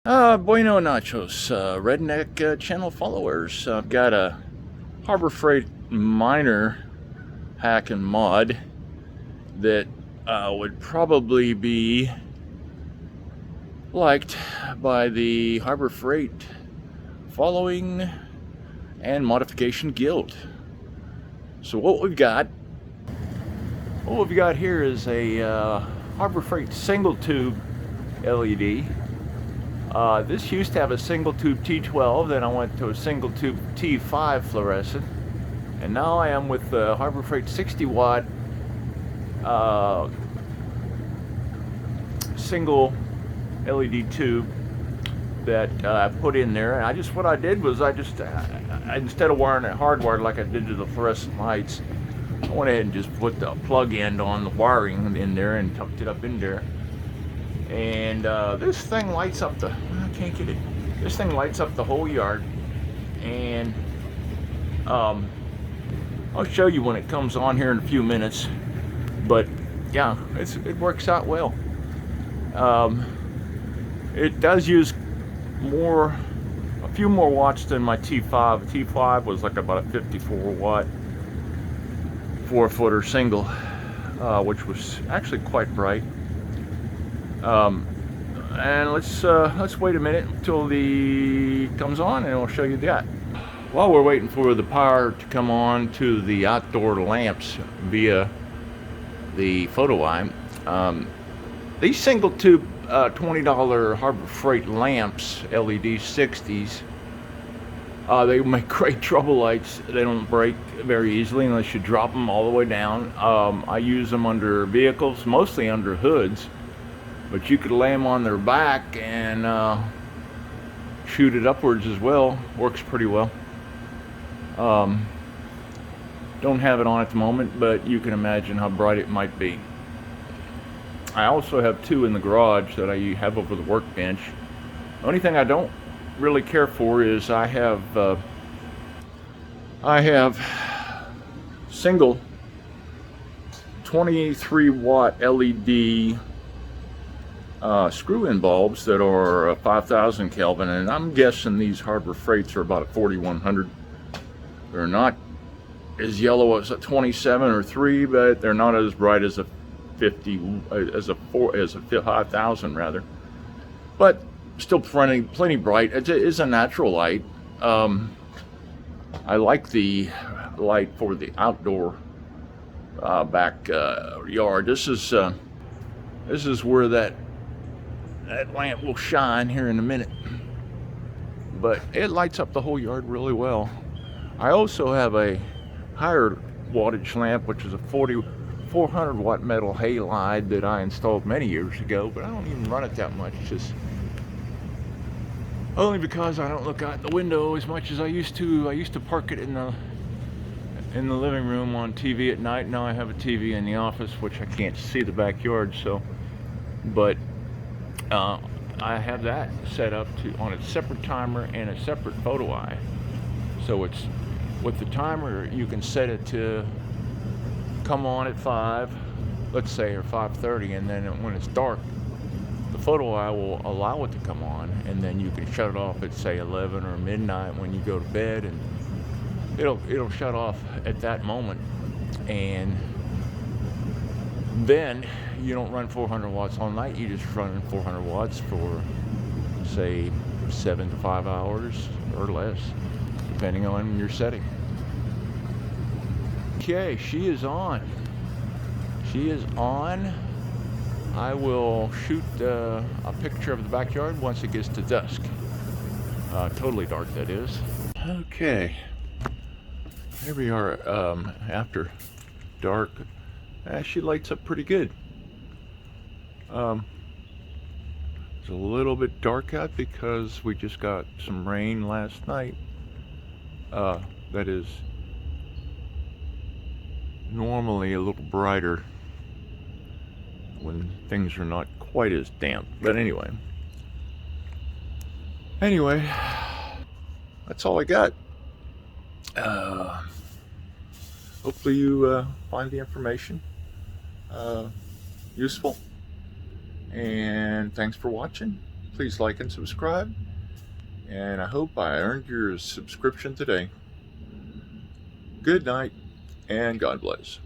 Bueno Nachos, redneck channel followers. I've got a Harbor Freight minor hack and mod that would probably be liked by the Harbor Freight following and modification guild. So what we've got here is a Harbor Freight single tube LED. This used to have a single tube T12, then I went to a single tube T5 fluorescent, and now I am with the Harbor Freight 60 watt single LED tube that I put in there. And what I did was instead of wiring it hardwired like I did to the fluorescent lights, I went ahead and just put the plug end on the wiring in there and tucked it up in there. And this thing lights up I can't get it. This thing lights up the whole yard, and I'll show you when it comes on here in a few minutes. But yeah, it works out well. It does use a few more watts than my T5. T5 was like about a 54 watt 4-footer single, which was actually quite bright. And let's wait a minute until the comes on, and I'll show you that. While we're waiting for the power to come on to the outdoor lamps via the photo eye, these single tube $20 Harbor Freight lamps, LED 60s, they make great trouble lights. They don't break very easily unless you drop them all the way down. I use them under vehicles, mostly under hoods. But you could lay them on their back and shoot it upwards as well. Works pretty well. Don't have it on at the moment, but you can imagine how bright it might be. I also have two in the garage that I have over the workbench. The only thing I don't really care for is I have single 23 watt LED screw-in bulbs that are 5,000 Kelvin, and I'm guessing these Harbor Freights are about 4,100. They're not as yellow as a 27 or 3, but they're not as bright as a 5,000 rather. But still plenty bright. It is a natural light. I like the light for the outdoor backyard. This is where that lamp will shine here in a minute, but it lights up the whole yard really well. I also have a higher wattage lamp, which is a 400 watt metal halide that I installed many years ago, but I don't even run it that much, just only because I don't look out the window as much as I used to. I used to park it in the living room on TV at night. Now I have a TV in the office, which I can't see the backyard, but I have that set up on a separate timer and a separate photo eye. So it's with the timer, you can set it to come on at 5, let's say, or 5:30, and then when it's dark, the photo eye will allow it to come on, and then you can shut it off at, say, 11 or midnight when you go to bed, and it'll shut off at that moment. And then you don't run 400 watts all night. You just run 400 watts for, say, 7 to 5 hours or less, depending on your setting. Okay, she is on. I will shoot a picture of the backyard once it gets to dusk. Totally dark, that is. Okay, here we are after dark. She lights up pretty good. It's a little bit dark out because we just got some rain last night. That is normally a little brighter when things are not quite as damp. But anyway, that's all I got. Hopefully you find the information useful, and thanks for watching. please like and subscribe. And I hope I earned your subscription today. Good night, and God bless.